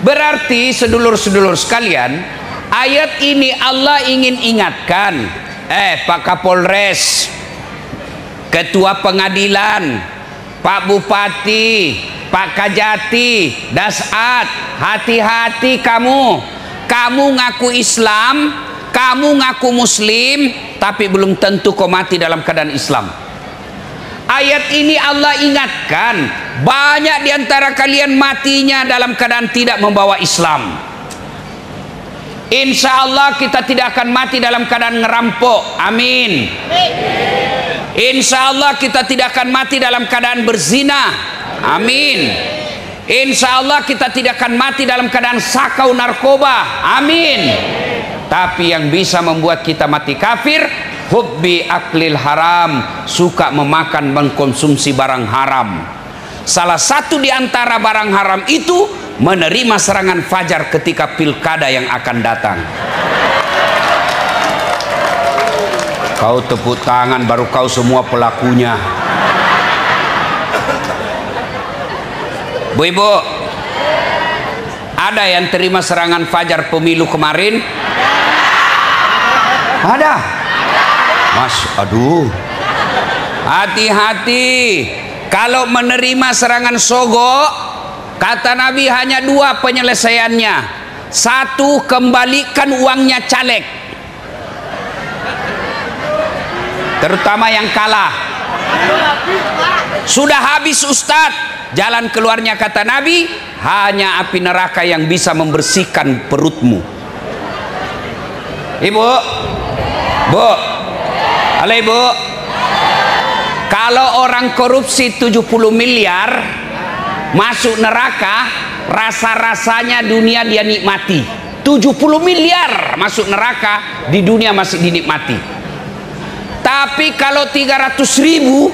Berarti sedulur-sedulur sekalian, ayat ini Allah ingin ingatkan, Pak Kapolres, Ketua Pengadilan, Pak Bupati, Pak Kajati, Dasat, hati-hati kamu. Kamu ngaku Islam, kamu ngaku Muslim, tapi belum tentu kau mati dalam keadaan Islam. Ayat ini Allah ingatkan, banyak di antara kalian matinya dalam keadaan tidak membawa Islam. Insya Allah kita tidak akan mati dalam keadaan ngerampok, amin. Insya Allah kita tidak akan mati dalam keadaan berzina, amin. Insya Allah kita tidak akan mati dalam keadaan sakau narkoba, amin. Tapi yang bisa membuat kita mati kafir, hubbi aklil haram, suka memakan mengkonsumsi barang haram. Salah satu di antara barang haram itu menerima serangan fajar ketika pilkada yang akan datang. Kau tepuk tangan baru kau semua pelakunya. Bu Ibu, ada yang terima serangan fajar pemilu kemarin? Ada. Mas, aduh. Hati-hati. Kalau menerima serangan sogok, kata Nabi hanya dua penyelesaiannya. Satu, kembalikan uangnya caleg, terutama yang kalah. Sudah habis Ustadz. Jalan keluarnya kata Nabi, hanya api neraka yang bisa membersihkan perutmu. Ibu, Bu, halo Ibu. Kalau orang korupsi 70 miliar masuk neraka, rasa-rasanya dunia dia nikmati. 70 miliar masuk neraka, di dunia masih dinikmati. Tapi kalau 300.000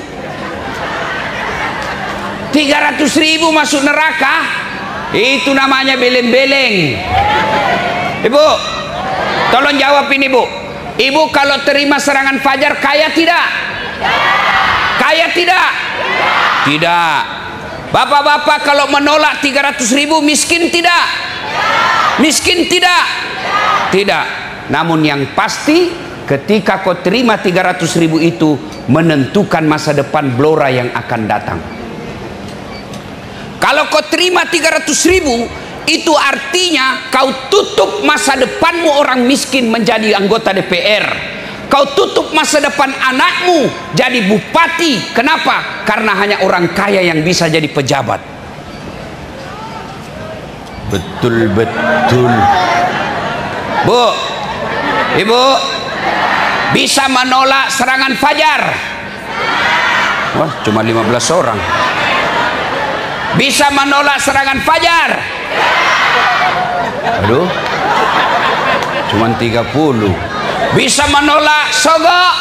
masuk neraka, itu namanya beleng-beleng. Ibu, tolong jawab ini Bu. Ibu kalau terima serangan fajar kaya tidak? Kaya tidak? Tidak. Bapak-bapak kalau menolak 300.000 miskin tidak? Miskin tidak? Tidak. Namun yang pasti ketika kau terima 300.000 itu menentukan masa depan Blora yang akan datang. Kalau kau terima 300.000, itu artinya kau tutup masa depanmu orang miskin menjadi anggota DPR. Kau tutup masa depan anakmu jadi bupati. Kenapa? Karena hanya orang kaya yang bisa jadi pejabat. Betul-betul. Bu, Ibu, bisa menolak serangan fajar? Wah, cuma 15 orang. Bisa menolak serangan fajar? Aduh, cuma 30. Bisa menolak sogok?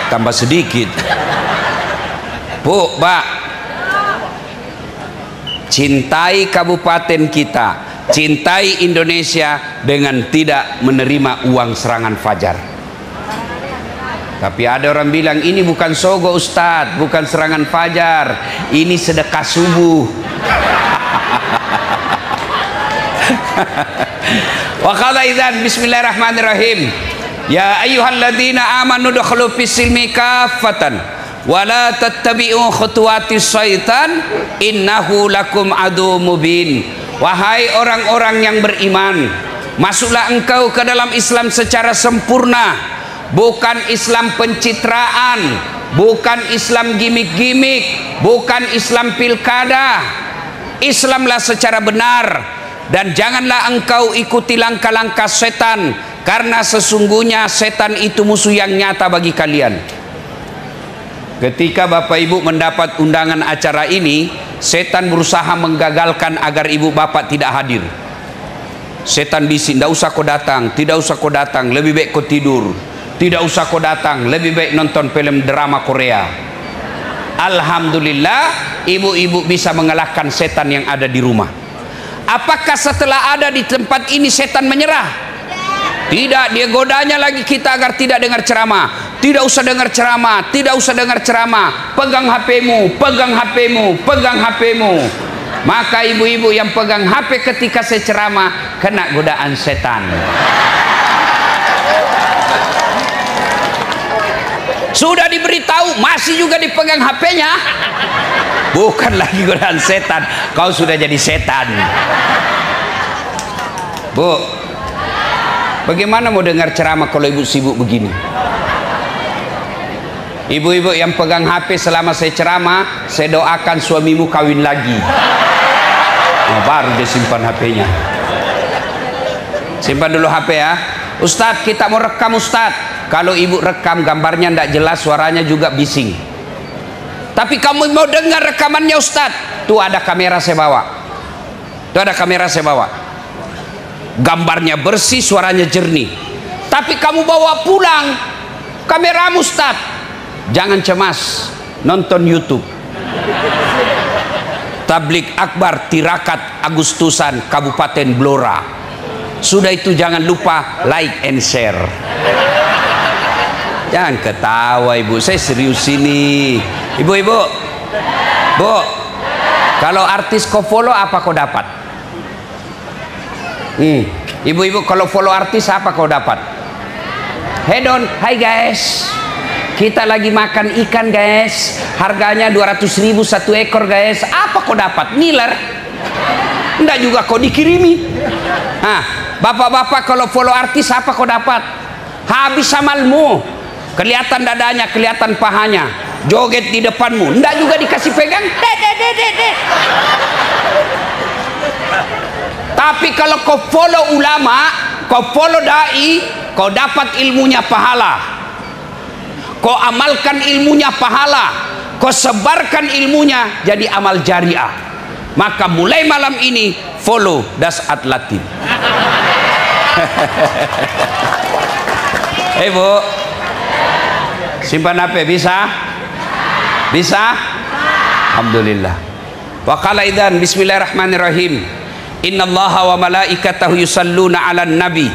Tambah sedikit. Bu, Pak, cintai kabupaten kita, cintai Indonesia dengan tidak menerima uang serangan fajar. Tapi ada orang bilang ini bukan sogok Ustadz, bukan serangan fajar, ini sedekah subuh. Wa qala idzan bismillahirrahmanirrahim. Ya ayyuhalladzina amanu dukhulu fis-silmi kaffatan wa la tattabi'u khutuwatis syaitan innahu lakum adu mubin. Wahai orang-orang yang beriman, masuklah engkau ke dalam Islam secara sempurna. Bukan Islam pencitraan, bukan Islam gimmick-gimmick, bukan Islam pilkada. Islamlah secara benar, dan janganlah engkau ikuti langkah-langkah setan, karena sesungguhnya setan itu musuh yang nyata bagi kalian. Ketika Bapak Ibu mendapat undangan acara ini, setan berusaha menggagalkan agar ibu bapak tidak hadir. Setan bisik, tidak usah kau datang, tidak usah kau datang, lebih baik kau tidur. Tidak usah kau datang, lebih baik nonton film drama Korea. Alhamdulillah, ibu-ibu bisa mengalahkan setan yang ada di rumah. Apakah setelah ada di tempat ini setan menyerah? Tidak, dia godanya lagi kita agar tidak dengar ceramah. Tidak usah dengar ceramah, tidak usah dengar ceramah. Pegang HP-mu, pegang HP-mu, pegang HP-mu. Maka ibu-ibu yang pegang HP ketika saya ceramah kena godaan setan. Sudah diberitahu masih juga dipegang HP-nya. Bukan lagi godaan setan, kau sudah jadi setan. Bu, bagaimana mau dengar ceramah kalau ibu sibuk begini? Ibu-ibu yang pegang HP selama saya ceramah, saya doakan suamimu kawin lagi. Nah, baru dia simpan HP-nya. Simpan dulu HP ya. Ustadz, kita mau rekam Ustadz. Kalau ibu rekam gambarnya tidak jelas, suaranya juga bising. Tapi kamu mau dengar rekamannya Ustadz? Tuh ada kamera saya bawa. Tuh ada kamera saya bawa. Gambarnya bersih, suaranya jernih. Tapi kamu bawa pulang kameramu Ustadz. Jangan cemas, nonton YouTube. Tablik Akbar Tirakat Agustusan Kabupaten Blora. Sudah itu jangan lupa like and share. Jangan ketawa ibu, saya serius ini. Ibu-ibu, bu, kalau artis kau follow apa kau dapat? Ibu-ibu kalau follow artis apa kau dapat? Hedon, hai guys, kita lagi makan ikan guys, harganya 200.000 satu ekor guys. Apa kau dapat? Niler? Enggak juga kau dikirimi. Nah, bapak-bapak kalau follow artis apa kau dapat? Habis amalmu. Kelihatan dadanya, kelihatan pahanya, joget di depanmu, enggak juga dikasih pegang. Tapi kalau kau follow ulama, kau follow dai, kau dapat ilmunya pahala. Kau amalkan ilmunya pahala, kau sebarkan ilmunya jadi amal jariah. Maka mulai malam ini follow Das Atlatin. Bu, simpan HP bisa? Bisa? Alhamdulillah. Wa qala idzan bismillahirrahmanirrahim. Innallaha wa malaikatahu yusalluna 'alan nabi.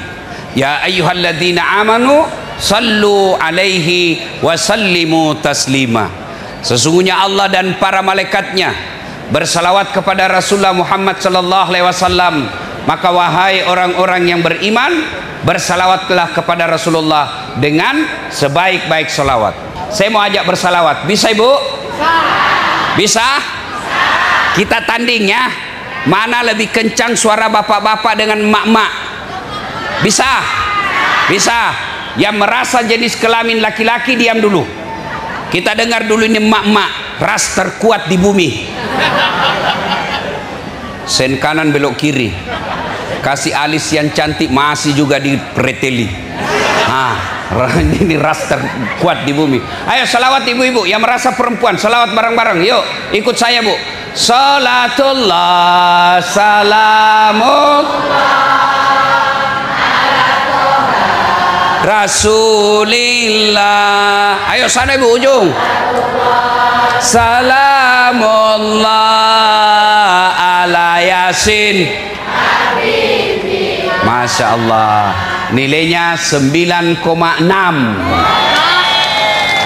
Ya ayyuhalladzina amanu sallu alaihi wa sallimu taslima. Sesungguhnya Allah dan para malaikatnya bersalawat kepada Rasulullah Muhammad sallallahu alaihi wasallam. Maka wahai orang-orang yang beriman, bersalawatlah kepada Rasulullah dengan sebaik-baik salawat. Saya mau ajak bersalawat. Bisa ibu? Bisa? Kita tanding ya. Mana lebih kencang suara bapak-bapak dengan emak-emak? Bisa? Bisa. Yang merasa jenis kelamin laki-laki diam dulu. Kita dengar dulu ini emak-emak, ras terkuat di bumi. Sen kanan belok kiri. Kasih alis yang cantik masih juga dipreteli. Ini ras terkuat di bumi. Ayo salawat ibu-ibu yang merasa perempuan, salawat bareng-bareng. Yuk ikut saya bu. Salatullah salamullah Rasulillah. Ayo sana ibu ujung. Salamullah ala Yasin. Masya Allah, nilainya 9,6.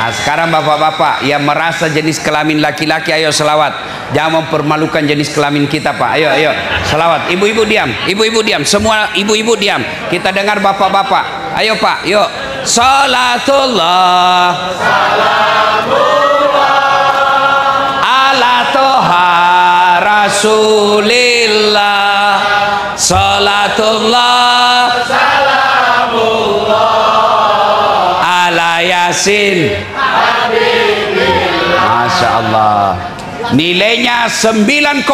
Nah, sekarang bapak-bapak yang merasa jenis kelamin laki-laki, ayo selawat. Jangan mempermalukan jenis kelamin kita pak. Ayo, ayo selawat. Ibu-ibu diam, ibu-ibu diam, semua ibu-ibu diam. Kita dengar bapak-bapak. Ayo pak, yuk. Salatullah ala toha Rasulillah. Salatullah salamullah ala Yasin. Masya Allah, nilainya 9,8.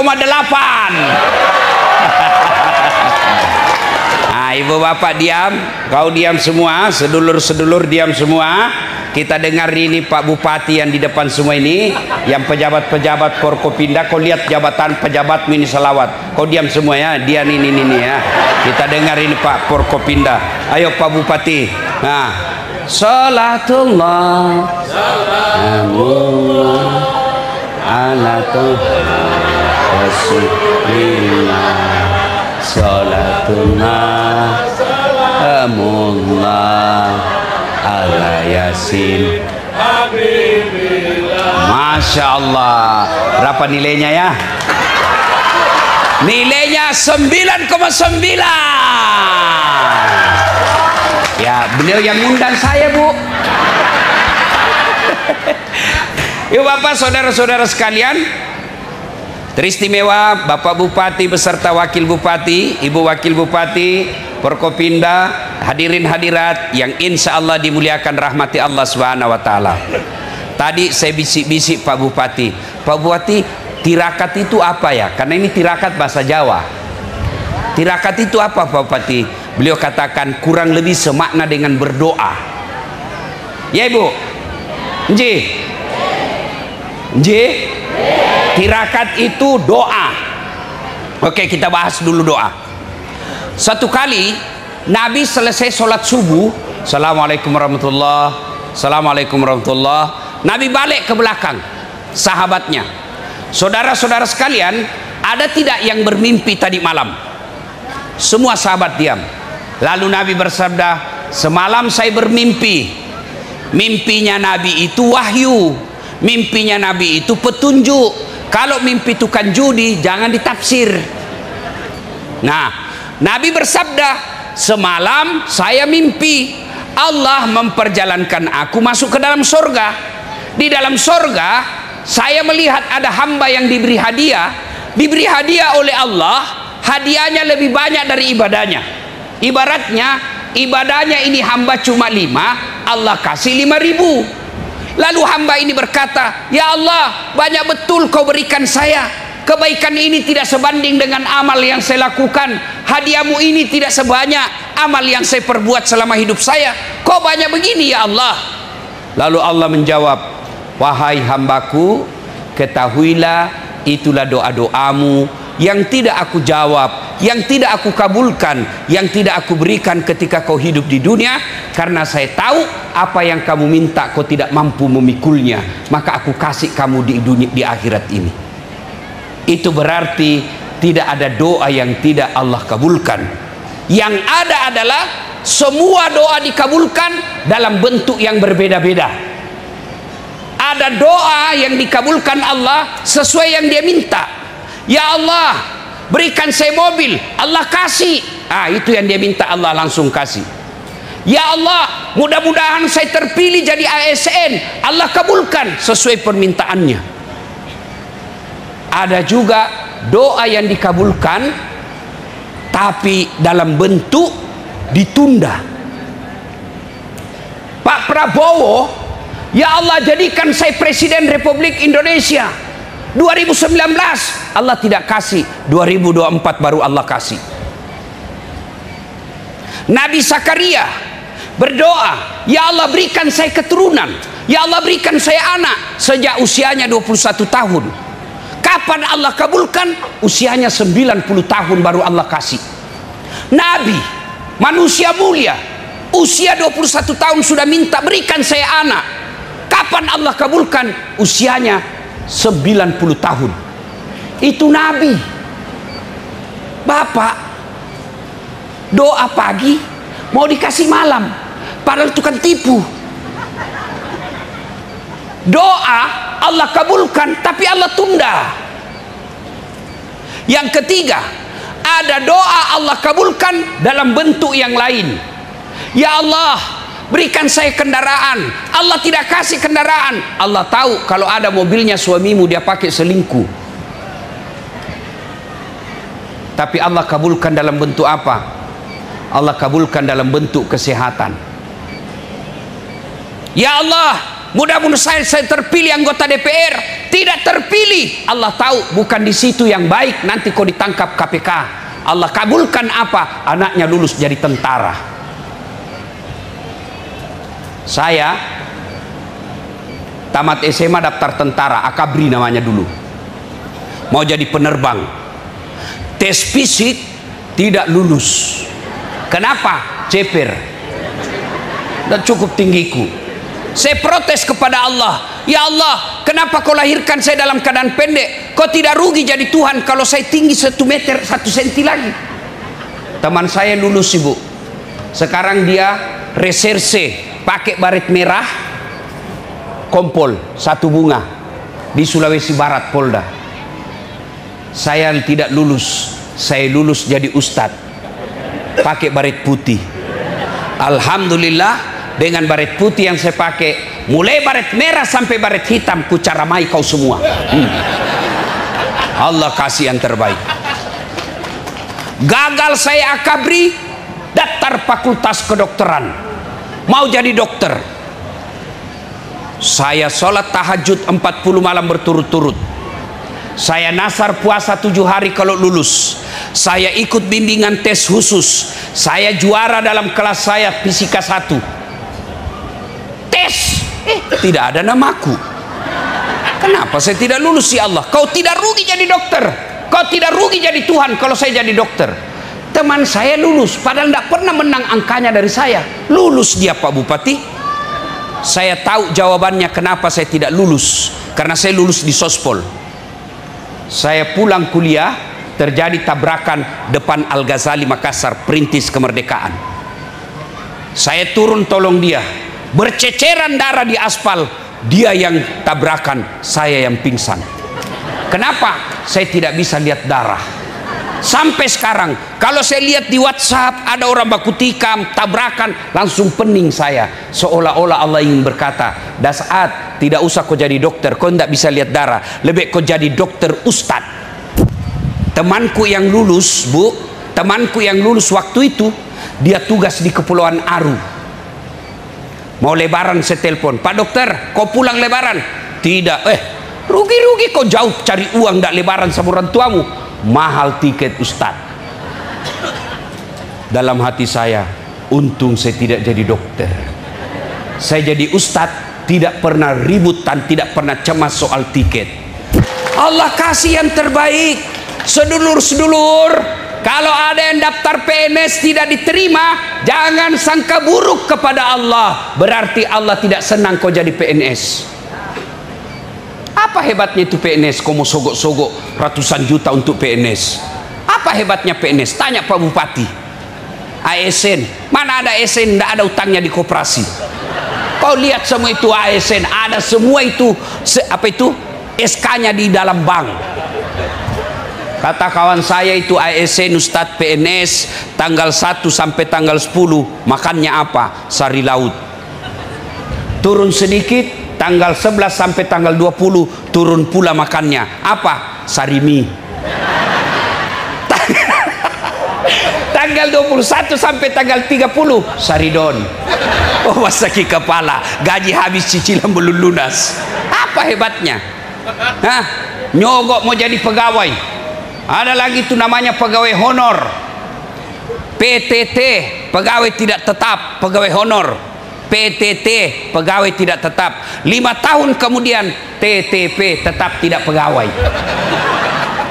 Nah, ibu bapak diam, kau diam semua, sedulur-sedulur diam semua. Kita dengar ini Pak Bupati yang di depan semua ini, yang pejabat-pejabat Forkopimda. Kau lihat jabatan pejabat mini salawat. Kau diam semua ya, dia ini ya. Kita dengar ini Pak Forkopimda. Ayo Pak Bupati. Nah, salatullah salamullah ala Rasulillah. Salatullah salamullah ala Yasin. Masya Allah. Berapa nilainya ya? Nilainya 9,9. Ya, beliau yang ngundang saya, Bu. Yuk Bapak, saudara-saudara sekalian, teristimewa Bapak Bupati beserta Wakil Bupati, Ibu Wakil Bupati, Forkopimda, hadirin hadirat yang insya Allah dimuliakan rahmati Allah Subhanahu Wa Taala. Tadi saya bisik-bisik Pak Bupati, tirakat itu apa ya? Karena ini tirakat bahasa Jawa. Tirakat itu apa Pak Bupati? Beliau katakan kurang lebih semakna dengan berdoa. Ya Ibu? Nji? Tirakat itu doa. Oke, kita bahas dulu doa. Satu kali Nabi selesai sholat subuh, Assalamualaikum warahmatullah, Assalamualaikum warahmatullah. Nabi balik ke belakang sahabatnya. Saudara-saudara sekalian, ada tidak yang bermimpi tadi malam? Semua sahabat diam. Lalu Nabi bersabda, semalam saya bermimpi. Mimpinya Nabi itu wahyu, mimpinya Nabi itu petunjuk. Kalau mimpi tukang judi jangan ditafsir. Nah, Nabi bersabda, semalam saya mimpi Allah memperjalankan aku masuk ke dalam surga. Di dalam surga saya melihat ada hamba yang diberi hadiah oleh Allah. Hadiahnya lebih banyak dari ibadahnya. Ibaratnya ibadahnya ini hamba cuma 5, Allah kasih 5.000. Lalu hamba ini berkata, ya Allah, banyak betul kau berikan saya. Kebaikan ini tidak sebanding dengan amal yang saya lakukan. Hadiahmu ini tidak sebanyak amal yang saya perbuat selama hidup saya. Kok banyak begini ya Allah? Lalu Allah menjawab, wahai hambaku, ketahuilah itulah doa-doamu yang tidak aku jawab, yang tidak aku kabulkan, yang tidak aku berikan ketika kau hidup di dunia, karena saya tahu apa yang kamu minta kau tidak mampu memikulnya, maka aku kasih kamu di dunia, di akhirat ini. Itu berarti tidak ada doa yang tidak Allah kabulkan. Yang ada adalah semua doa dikabulkan dalam bentuk yang berbeda-beda. Ada doa yang dikabulkan Allah sesuai yang dia minta. Ya Allah, berikan saya mobil, Allah kasih. Itu yang dia minta, Allah langsung kasih. Ya Allah, mudah-mudahan saya terpilih jadi ASN, Allah kabulkan sesuai permintaannya. Ada juga doa yang dikabulkan tapi dalam bentuk ditunda. Pak Prabowo, ya Allah jadikan saya Presiden Republik Indonesia 2019, Allah tidak kasih. 2024 baru Allah kasih. Nabi Zakaria berdoa, ya Allah berikan saya keturunan, ya Allah berikan saya anak, sejak usianya 21 tahun. Kapan Allah kabulkan? Usianya 90 tahun baru Allah kasih. Nabi, manusia mulia, usia 21 tahun sudah minta berikan saya anak. Kapan Allah kabulkan? Usianya 90 tahun. Itu Nabi. Bapak doa pagi mau dikasih malam, padahal itu kan tipu. Doa Allah kabulkan tapi Allah tunda. Yang ketiga, ada doa Allah kabulkan dalam bentuk yang lain. Ya Allah, berikan saya kendaraan, Allah tidak kasih kendaraan. Allah tahu kalau ada mobilnya suamimu dia pakai selingkuh. Tapi Allah kabulkan dalam bentuk apa? Allah kabulkan dalam bentuk kesehatan. Ya Allah, mudah-mudahan saya terpilih anggota DPR. Tidak terpilih, Allah tahu bukan di situ yang baik, nanti kau ditangkap KPK. Allah kabulkan apa? Anaknya lulus jadi tentara. Saya tamat SMA daftar tentara, Akabri namanya dulu, mau jadi penerbang. Tes fisik tidak lulus. Kenapa? Ceper dan cukup tinggiku. Saya protes kepada Allah, ya Allah, kenapa kau lahirkan saya dalam keadaan pendek? Kau tidak rugi jadi Tuhan kalau saya tinggi 1 meter 1 senti lagi. Teman saya lulus ibu, sekarang dia reserse, pakai baret merah, kompol 1 bunga di Sulawesi Barat, Polda. Saya tidak lulus, saya lulus jadi ustadz, pakai baret putih. Alhamdulillah, dengan baret putih yang saya pakai, mulai baret merah sampai baret hitam, ku caramai kau semua. Allah kasih yang terbaik. Gagal saya akabri, daftar fakultas kedokteran, mau jadi dokter. Saya sholat tahajud 40 malam berturut-turut. Saya nasar puasa 7 hari kalau lulus. Saya ikut bimbingan tes khusus. Saya juara dalam kelas saya fisika 1. Tes, tidak ada namaku. Kenapa saya tidak lulus ya Allah? Kau tidak rugi jadi dokter, kau tidak rugi jadi Tuhan kalau saya jadi dokter. Teman saya lulus, padahal tidak pernah menang angkanya dari saya. Lulus dia Pak Bupati. Saya tahu jawabannya kenapa saya tidak lulus. Karena saya lulus di Sospol. Saya pulang kuliah, terjadi tabrakan depan Al-Ghazali Makassar, perintis kemerdekaan. Saya turun tolong dia, berceceran darah di aspal. Dia yang tabrakan, saya yang pingsan. Kenapa? Saya tidak bisa lihat darah. Sampai sekarang, kalau saya lihat di WhatsApp ada orang baku tikam, tabrakan, langsung pening saya. Seolah-olah Allah ingin berkata, Das'ad, tidak usah kau jadi dokter, kau tidak bisa lihat darah. Lebih kau jadi dokter ustad. Temanku yang lulus, Bu, temanku yang lulus waktu itu, dia tugas di Kepulauan Aru. Mau lebaran saya telepon, Pak dokter, kau pulang lebaran? Tidak, rugi-rugi kau jauh cari uang, tidak lebaran sama orang tuamu. Mahal tiket ustad. Dalam hati saya, untung saya tidak jadi dokter. Saya jadi ustad, tidak pernah ributan, tidak pernah cemas soal tiket. Allah kasih yang terbaik. Sedulur-sedulur, kalau ada yang daftar PNS tidak diterima, jangan sangka buruk kepada Allah. Berarti Allah tidak senang kau jadi PNS. Apa hebatnya itu PNS? Kau mau sogok-sogok ratusan juta untuk PNS. Apa hebatnya PNS? Tanya Pak Bupati. ASN, mana ada ASN tidak ada utangnya di koperasi? Kau lihat semua itu ASN, ada semua itu apa itu SK-nya di dalam bank. Kata kawan saya itu ASN Ustadz PNS tanggal 1 sampai tanggal 10 makannya apa? Sari laut. Turun sedikit tanggal 11 sampai tanggal 20 turun pula makannya apa? Sari mie. Tanggal 21 sampai tanggal 30 saridon. Oh sakit kepala, gaji habis, cicilan belum lunas. Apa hebatnya? Hah? Nyogok mau jadi pegawai. Ada lagi itu namanya pegawai honor. PTT, pegawai tidak tetap, pegawai honor. PTT, pegawai tidak tetap. 5 tahun kemudian TTP, tetap tidak pegawai.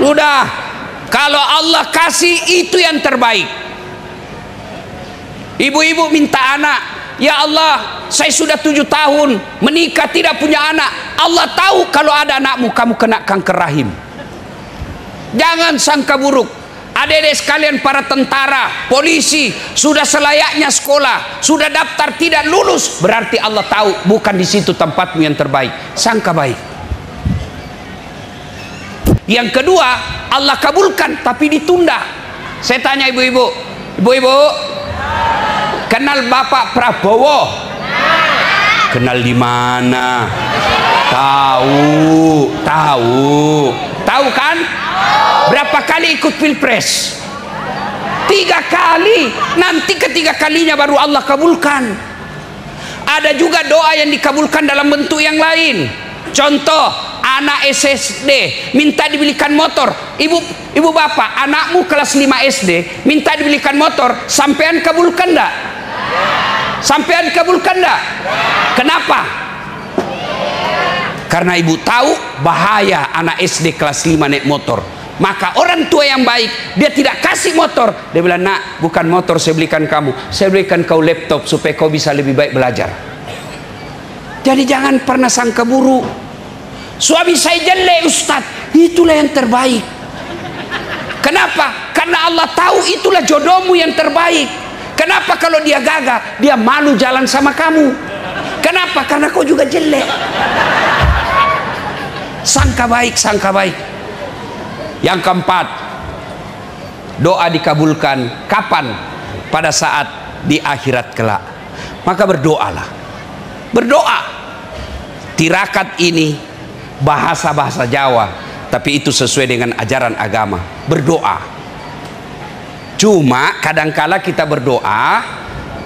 Udah, kalau Allah kasih itu yang terbaik. Ibu-ibu minta anak, ya Allah, saya sudah 7 tahun menikah tidak punya anak. Allah tahu kalau ada anakmu kamu kena kanker rahim. Jangan sangka buruk. Adik-adik sekalian, para tentara, polisi, sudah selayaknya sekolah, sudah daftar tidak lulus, berarti Allah tahu bukan di situ tempatmu yang terbaik. Sangka baik. Yang kedua, Allah kabulkan tapi ditunda. Saya tanya ibu-ibu, kenal Bapak Prabowo? Kenal di mana? Tahu kan? Berapa kali ikut pilpres? 3 kali. Nanti ketiga kalinya baru Allah kabulkan. Ada juga doa yang dikabulkan dalam bentuk yang lain. Contoh, anak SSD minta dibelikan motor. Ibu bapak, anakmu kelas 5 SD minta dibelikan motor, sampean kabulkan enggak? Sampean kabulkan enggak? Kenapa? Karena ibu tahu bahaya anak SD kelas 5 naik motor. Maka orang tua yang baik, dia tidak kasih motor. Dia bilang, nak, bukan motor saya belikan kamu, saya belikan kau laptop supaya kau bisa lebih baik belajar. Jadi jangan pernah sangka buruk. Suami saya jelek Ustaz, itulah yang terbaik. Kenapa? Karena Allah tahu itulah jodohmu yang terbaik. Kenapa kalau dia gagah, dia malu jalan sama kamu? Kenapa? Karena kau juga jelek. Sangka baik, sangka baik. Yang keempat, doa dikabulkan kapan? Pada saat di akhirat kelak. Maka berdoalah. Berdoa. Tirakat ini bahasa-bahasa Jawa, tapi itu sesuai dengan ajaran agama. Berdoa. Cuma kadangkala kita berdoa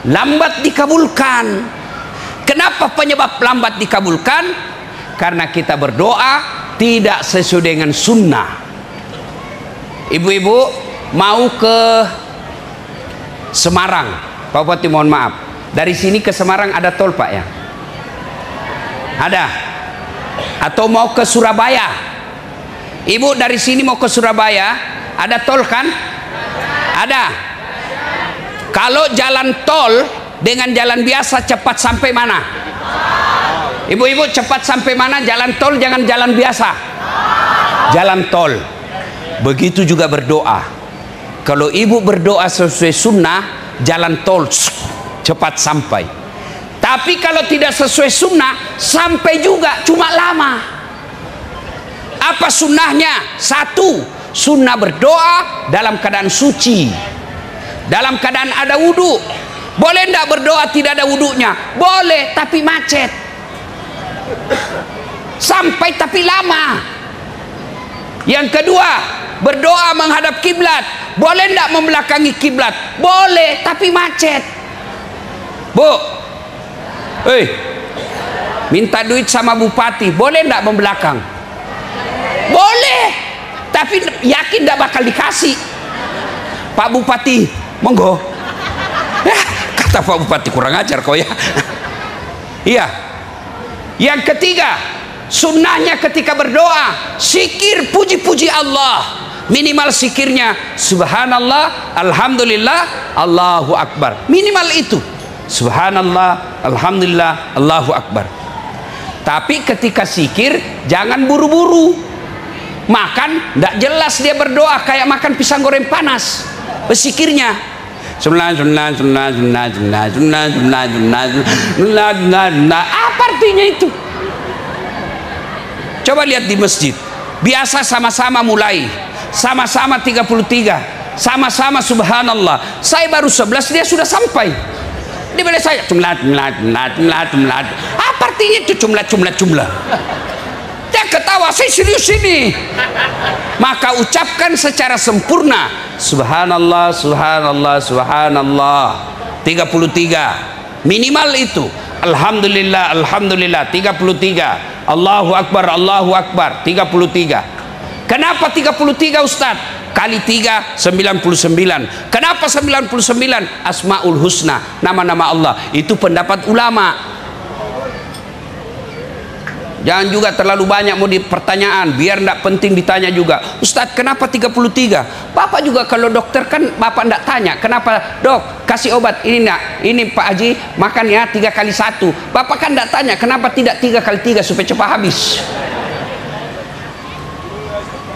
lambat dikabulkan. Kenapa penyebab lambat dikabulkan? Karena kita berdoa tidak sesuai dengan sunnah. Ibu-ibu mau ke Semarang, Pak Bupati mohon maaf, dari sini ke Semarang ada tol Pak ya? Ada? Atau mau ke Surabaya? Ibu dari sini mau ke Surabaya ada tol kan? Ada. Kalau jalan tol dengan jalan biasa cepat sampai mana? Ibu-ibu cepat sampai mana? Jalan tol, jangan jalan biasa. Jalan tol. Begitu juga berdoa. Kalau ibu berdoa sesuai sunnah, jalan tol cepat sampai. Tapi kalau tidak sesuai sunnah, sampai juga cuma lama. Apa sunnahnya? Satu, sunnah berdoa dalam keadaan suci, dalam keadaan ada wudhu. Boleh tidak berdoa tidak ada wudhunya? Boleh, tapi macet. Sampai tapi lama. Yang kedua, berdoa menghadap kiblat. Boleh tidak membelakangi kiblat? Boleh, tapi macet. Bu, minta duit sama bupati, boleh tidak membelakang? Boleh, tapi yakin tidak bakal dikasih. Pak Bupati, monggo. Kata Pak Bupati, kurang ajar kau ya. Iya. Yang ketiga, sunnahnya ketika berdoa, zikir puji-puji Allah. Minimal zikirnya subhanallah, alhamdulillah, Allahu akbar. Minimal itu. Subhanallah, alhamdulillah, Allahu akbar. Tapi ketika zikir jangan buru-buru. Makan tidak jelas dia berdoa kayak makan pisang goreng panas. Berzikirnya apa artinya itu? Coba lihat di masjid. Biasa sama-sama mulai, sama-sama 33, sama-sama subhanallah. Saya baru 11 dia sudah sampai. Di balik saya apa artinya itu jumlah. Dia ketawa, saya serius ini. Maka ucapkan secara sempurna subhanallah, subhanallah, subhanallah 33. Minimal itu. Alhamdulillah, alhamdulillah 33. Allahu akbar, Allahu akbar 33. Kenapa 33 Ustaz? Kali 3 99. Kenapa 99? Asmaul Husna, nama-nama Allah. Itu pendapat ulama. Jangan juga terlalu banyak mau di pertanyaan, biar tidak penting ditanya juga. Ustadz kenapa 33? Bapak juga kalau dokter kan Bapak tidak tanya, kenapa dok kasih obat ini enggak? Ini Pak Haji makan ya 3 kali 1. Bapak kan tidak tanya, kenapa tidak 3 kali 3 supaya cepat habis.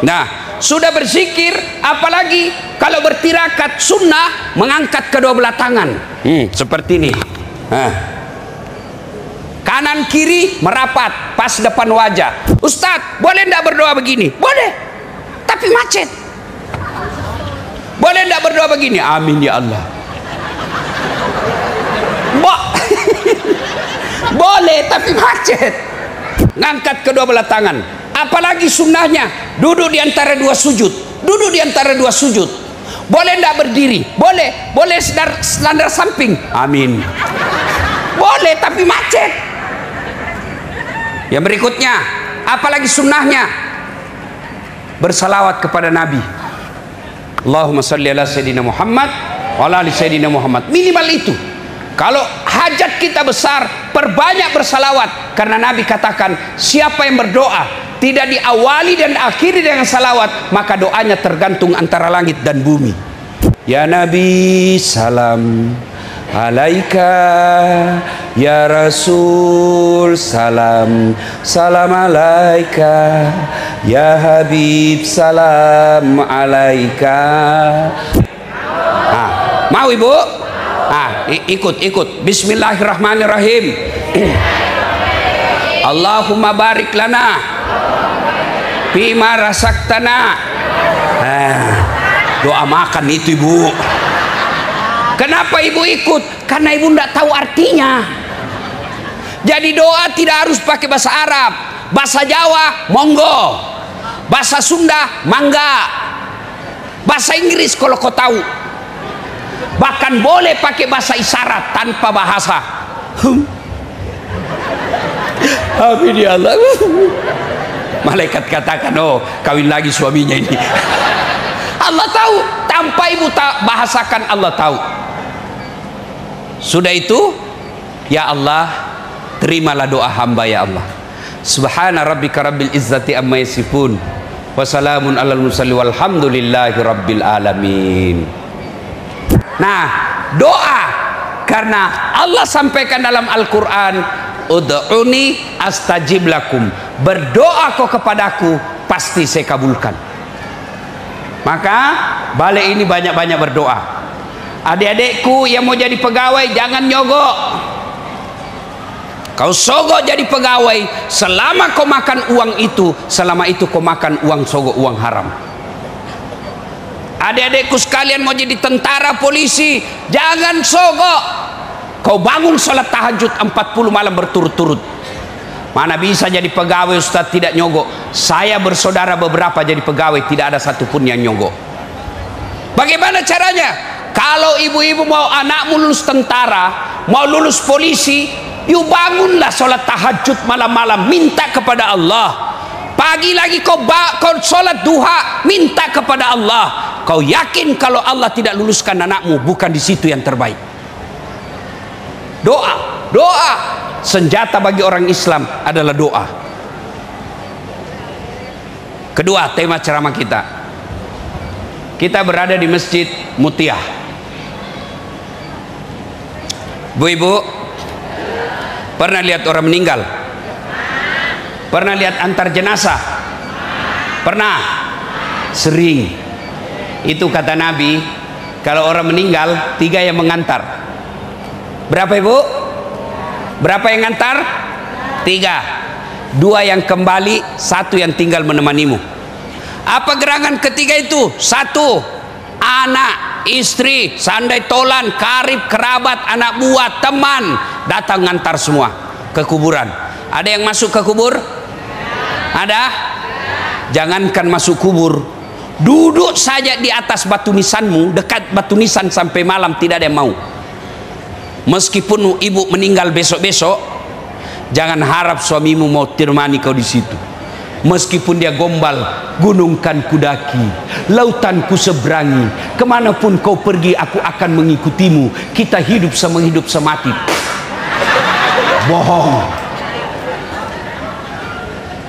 Nah, sudah berzikir, apalagi kalau bertirakat sunnah mengangkat kedua belah tangan. Seperti ini. Kanan kiri merapat pas depan wajah. Ustadz boleh tidak berdoa begini? Boleh, tapi macet. Boleh tidak berdoa begini? Amin ya Allah. Boleh, tapi macet. Ngangkat kedua belah tangan. Apalagi sunnahnya duduk di antara dua sujud. Duduk di antara dua sujud. Boleh tidak berdiri? Boleh. Boleh sandar samping? Amin. Boleh, tapi macet. Yang berikutnya, apalagi sunnahnya bersalawat kepada Nabi. Allahumma salli ala Sayyidina Muhammad wa ala ali Sayyidina Muhammad. Minimal itu. Kalau hajat kita besar, perbanyak bersalawat. Karena Nabi katakan, siapa yang berdoa tidak diawali dan akhiri dengan salawat, maka doanya tergantung antara langit dan bumi. Ya Nabi salam alaika, ya Rasul salam, salam alaika, ya Habib salam alaika. Mau ibu? Ikut Bismillahirrahmanirrahim. Allahumma barik lana fima rasaktana Doa makan itu ibu. Kenapa ibu ikut? Karena ibu tidak tahu artinya. Jadi doa tidak harus pakai bahasa Arab. Bahasa Jawa monggo, bahasa Sunda mangga, bahasa Inggris kalau kau tahu. Bahkan boleh pakai bahasa isyarat tanpa bahasa. Amin ya Allah. Malaikat katakan, oh kawin lagi suaminya ini. Allah tahu, tanpa ibu tak bahasakan Allah tahu. Sudah itu, ya Allah, terimalah doa hamba ya Allah. Subhana rabbika rabbil izzati amma yasifun, wa salamun alal mursalin walhamdulillahi rabbil alamin. Nah, doa karena Allah sampaikan dalam Al-Qur'an, ud'uni astajib lakum. Berdoa kau kepadaku, pasti saya kabulkan. Maka balik ini banyak-banyak berdoa. Adik-adikku yang mau jadi pegawai, jangan nyogok. Kau sogok jadi pegawai, selama kau makan uang itu, selama itu kau makan uang sogok, uang haram. Adik-adikku sekalian mau jadi tentara, polisi, jangan sogok. Kau bangun sholat tahajud 40 malam berturut-turut. Mana bisa jadi pegawai Ustaz tidak nyogok? Saya bersaudara beberapa jadi pegawai, tidak ada satupun yang nyogok. Bagaimana caranya? Kalau ibu-ibu mau anakmu lulus tentara, mau lulus polisi, yuk bangunlah sholat tahajud malam-malam, minta kepada Allah. Pagi lagi kau sholat duha, minta kepada Allah. Kau yakin kalau Allah tidak luluskan anakmu, bukan di situ yang terbaik. Doa, doa. Senjata bagi orang Islam adalah doa. Kedua, tema ceramah kita. Kita berada di Masjid Mutiah. Bu-ibu, pernah lihat orang meninggal? Pernah lihat antar jenazah? Pernah? Sering. Itu kata Nabi, kalau orang meninggal, 3 yang mengantar. Berapa ibu? Berapa yang ngantar? 3. 2 yang kembali, 1 yang tinggal menemanimu. Apa gerangan ketiga itu? 1, anak, istri, sandai tolan, karib, kerabat, anak buah, teman, datang ngantar semua ke kuburan. Ada yang masuk ke kubur? Ada? Jangankan masuk kubur, duduk saja di atas batu nisanmu, dekat batu nisan sampai malam tidak ada yang mau. Meskipun ibu meninggal besok-besok, jangan harap suamimu mau temani kau di situ. Meskipun dia gombal, gunung kan kudaki, lautan ku seberangi, kemanapun kau pergi aku akan mengikutimu. Kita hidup sehidup semati. Bohong.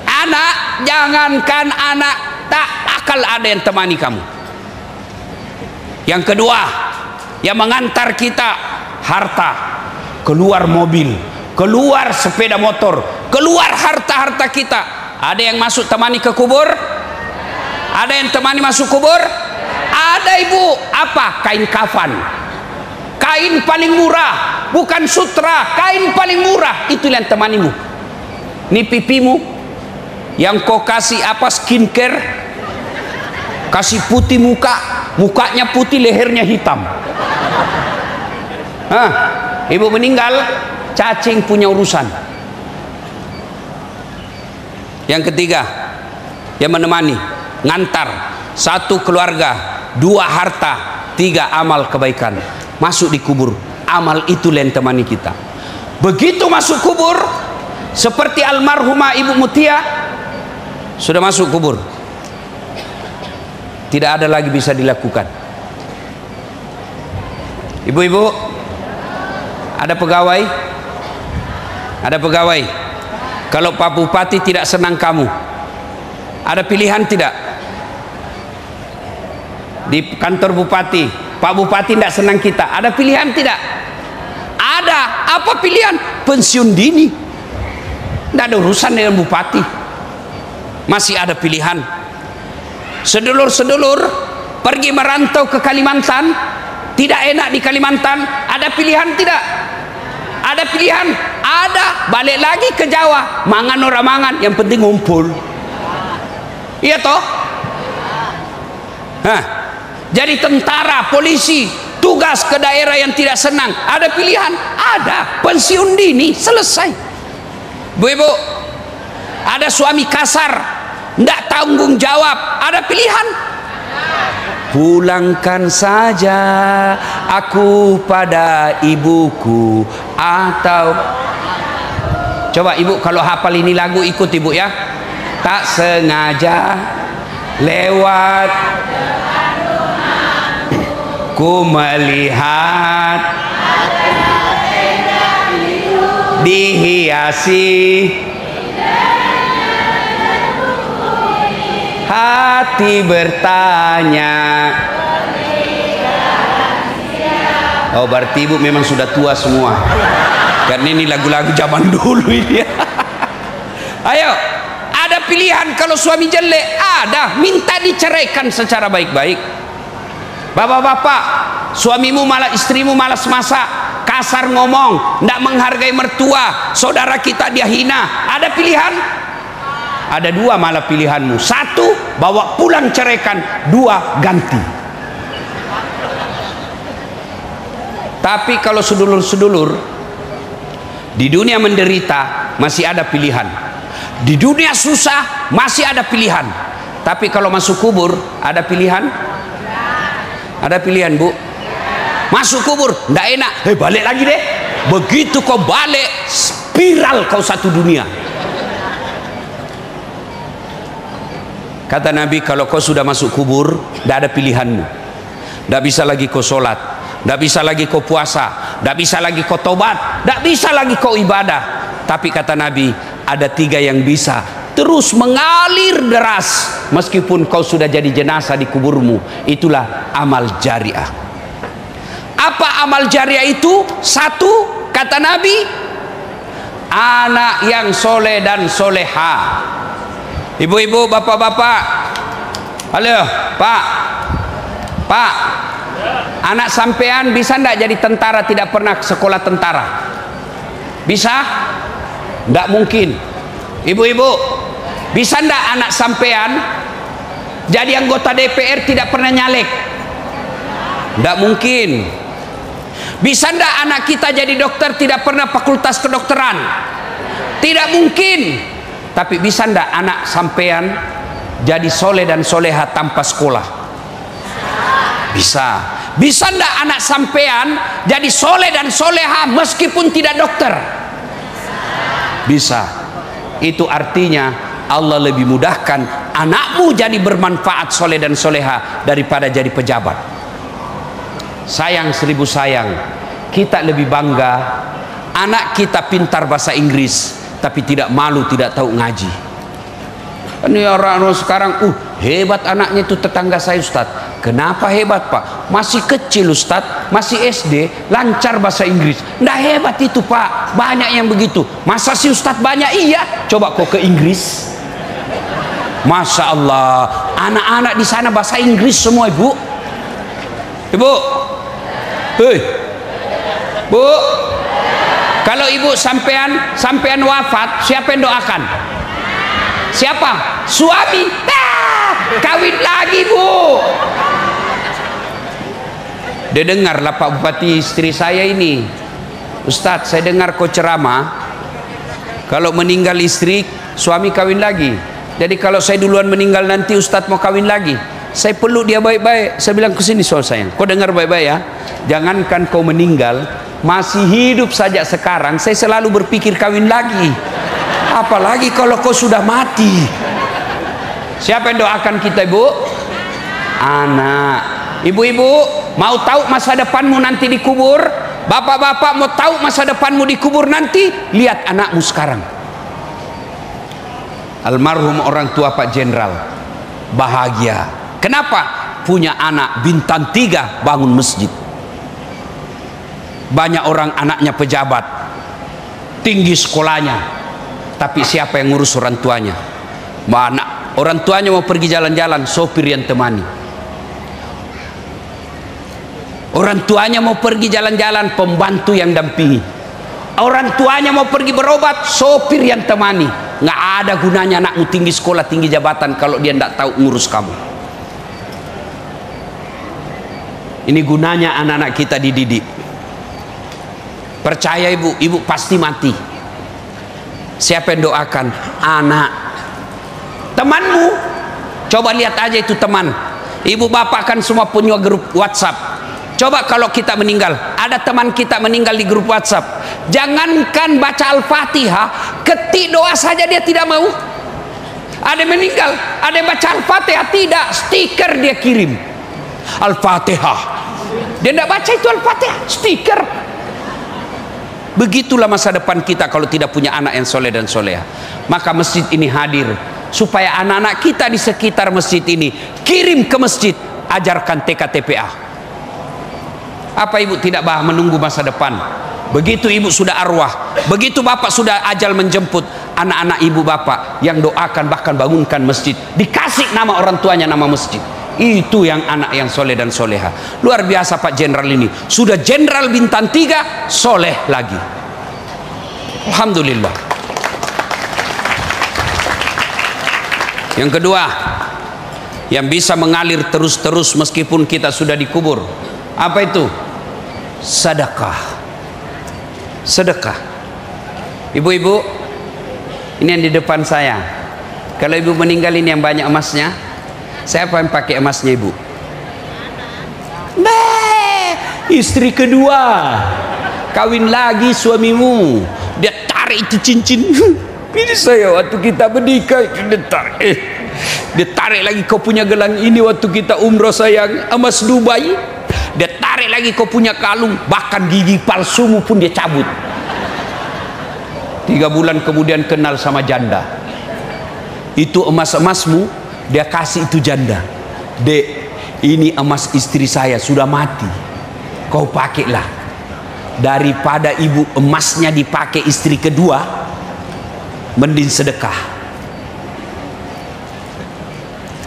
Anak, jangankan anak, tak akal ada yang temani kamu. Yang kedua, yang mengantar kita, harta, keluar mobil, keluar sepeda motor, keluar harta-harta kita. Ada yang masuk temani ke kubur? Ada yang temani masuk kubur? Ada ibu. Apa? Kain kafan. Kain paling murah, bukan sutra, kain paling murah, itu yang temanimu. Ini pipimu yang kau kasih apa, skincare, kasih putih muka, mukanya putih, lehernya hitam. Ibu meninggal, cacing punya urusan. Yang ketiga, yang menemani, ngantar. 1 keluarga, 2 harta, 3 amal kebaikan. Masuk di kubur, amal itu yang temani kita. Begitu masuk kubur, seperti almarhumah Ibu Mutiah, sudah masuk kubur, tidak ada lagi bisa dilakukan. Ibu-ibu, ada pegawai, ada pegawai. Kalau Pak Bupati tidak senang kamu, ada pilihan tidak? Di kantor Bupati, Pak Bupati tidak senang kita, ada pilihan tidak? Ada. Apa pilihan? Pensiun dini. Tidak ada urusan dengan Bupati. Masih ada pilihan. Sedulur-sedulur pergi merantau ke Kalimantan, tidak enak di Kalimantan, ada pilihan tidak? Ada pilihan? Ada. Balik lagi ke Jawa, mangan orang mangan, yang penting ngumpul. Iya toh? Hah. Jadi tentara, polisi, tugas ke daerah yang tidak senang, ada pilihan? Ada. Pensiun dini, selesai. Bu-ibu, ada suami kasar, tidak tanggung jawab, ada pilihan? Pulangkan saja aku pada ibuku. Atau coba ibu kalau hafal ini lagu ikut ibu ya. Tak sengaja lewat ku melihat dihiasi hati bertanya. Oh berarti ibu memang sudah tua semua, karena ini lagu-lagu zaman dulu ini. Ayo, ada pilihan kalau suami jelek, ada, minta diceraikan secara baik-baik. Bapak-bapak, suamimu malah, istrimu malas masak, kasar ngomong, tidak menghargai mertua, saudara kita dia hina, ada pilihan? Ada dua malah pilihanmu. Satu, bawa pulang ceraikan. Dua, ganti. Tapi kalau sedulur-sedulur di dunia menderita masih ada pilihan, di dunia susah masih ada pilihan. Tapi kalau masuk kubur ada pilihan? Ada pilihan bu? Masuk kubur ndak enak, balik lagi deh. Begitu kau balik, spiral kau satu dunia. Kata Nabi, kalau kau sudah masuk kubur, tidak ada pilihanmu. Tidak bisa lagi kau sholat, tidak bisa lagi kau puasa, tidak bisa lagi kau tobat, tidak bisa lagi kau ibadah. Tapi kata Nabi, ada tiga yang bisa terus mengalir deras meskipun kau sudah jadi jenazah di kuburmu. Itulah amal jariah. Apa amal jariah itu? Satu, kata Nabi, anak yang soleh dan soleha. Ibu-ibu, bapak-bapak, halo Pak, anak sampean bisa ndak jadi tentara tidak pernah sekolah tentara? Bisa? Ndak mungkin. Ibu-ibu, bisa ndak anak sampean jadi anggota DPR tidak pernah nyalek? Ndak mungkin. Bisa ndak anak kita jadi dokter tidak pernah fakultas kedokteran? Tidak mungkin. Tapi bisa ndak anak sampean jadi soleh dan soleha tanpa sekolah? Bisa. Bisa ndak anak sampean jadi soleh dan soleha meskipun tidak dokter? Bisa. Itu artinya Allah lebih mudahkan anakmu jadi bermanfaat soleh dan soleha daripada jadi pejabat. Sayang seribu sayang, kita lebih bangga anak kita pintar bahasa Inggris tapi tidak malu, tidak tahu ngaji. Ini orang-orang sekarang, hebat anaknya itu tetangga saya Ustaz. Kenapa hebat Pak? Masih kecil Ustaz, masih SD, lancar bahasa Inggris. Nggak hebat itu Pak, banyak yang begitu. Masa sih Ustaz banyak? Iya, coba kok ke Inggris. Masya Allah, anak-anak di sana bahasa Inggris semua ibu. Ibu, hei, bu, kalau ibu sampean wafat, siapa yang doakan? Siapa? Suami. Kawin lagi bu. Dia dengarlah Pak Bupati istri saya ini, Ustadz saya dengar kau ceramah kalau meninggal istri suami kawin lagi. Jadi kalau saya duluan meninggal nanti Ustadz mau kawin lagi, saya peluk dia baik-baik. Saya bilang, kesini soal sayang, kau dengar baik-baik ya, jangankan kau meninggal, masih hidup saja sekarang saya selalu berpikir kawin lagi, apalagi kalau kau sudah mati. Siapa yang doakan kita ibu? Anak. Ibu-ibu mau tahu masa depanmu nanti di kubur? Bapak-bapak mau tahu masa depanmu di kubur nanti? Lihat anakmu sekarang. Almarhum orang tua Pak Jenderal bahagia. Kenapa? Punya anak bintang 3 bangun masjid. Banyak orang anaknya pejabat, tinggi sekolahnya, tapi siapa yang ngurus orang tuanya? Mana orang tuanya mau pergi jalan-jalan, sopir yang temani. Orang tuanya mau pergi jalan-jalan, pembantu yang dampingi. Orang tuanya mau pergi berobat, sopir yang temani. Nggak ada gunanya anakmu tinggi sekolah, tinggi jabatan kalau dia tidak tahu ngurus kamu. Ini gunanya anak-anak kita dididik. Percaya ibu, ibu pasti mati. Siapa yang doakan? Anak. Temanmu, coba lihat aja itu teman. Ibu bapak kan semua punya grup WhatsApp. Coba kalau kita meninggal, ada teman kita meninggal di grup WhatsApp, jangankan baca Al-Fatihah, ketik doa saja dia tidak mau. Ada yang meninggal, ada yang baca Al-Fatihah tidak, stiker dia kirim Al-Fatihah. Dia tidak baca itu Al-Fatihah, stiker. Begitulah masa depan kita kalau tidak punya anak yang soleh dan soleha. Maka masjid ini hadir supaya anak-anak kita di sekitar masjid ini kirim ke masjid, ajarkan TK-TPA. Apa ibu tidak menunggu masa depan? Begitu ibu sudah arwah, begitu bapak sudah ajal menjemput, anak-anak ibu bapak yang doakan bahkan bangunkan masjid, dikasih nama orang tuanya nama masjid. Itu yang anak yang soleh dan soleha. Luar biasa Pak Jenderal ini, sudah Jenderal bintang 3 soleh lagi. Alhamdulillah. Yang kedua, yang bisa mengalir terus-terus meskipun kita sudah dikubur, apa itu? Sedekah. Sedekah. Ibu-ibu, ini yang di depan saya. Kalau ibu meninggal ini yang banyak emasnya, siapa yang pakai emasnya ibu? Istri kedua, kawin lagi suamimu, dia tarik itu cincin. Ini saya waktu kita menikah, dia tarik lagi kau punya gelang ini waktu kita umroh sayang, emas Dubai. Dia tarik lagi kau punya kalung, bahkan gigi palsumu pun dia cabut. 3 bulan kemudian kenal sama janda. Itu emas-emasmu dia kasih itu janda. Dek, ini emas istri saya sudah mati, kau pakailah. Daripada ibu emasnya dipakai istri kedua, mending sedekah.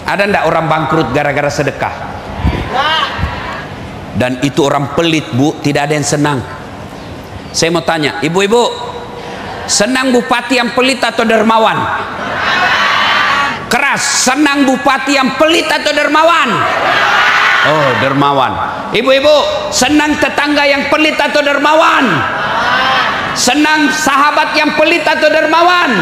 Ada ndak orang bangkrut gara-gara sedekah? Dan itu orang pelit bu, tidak ada yang senang. Saya mau tanya, ibu-ibu, senang bupati yang pelit atau dermawan? Keras, senang bupati yang pelit atau dermawan? Oh, dermawan. Ibu-ibu, senang tetangga yang pelit atau dermawan? Senang sahabat yang pelit atau dermawan?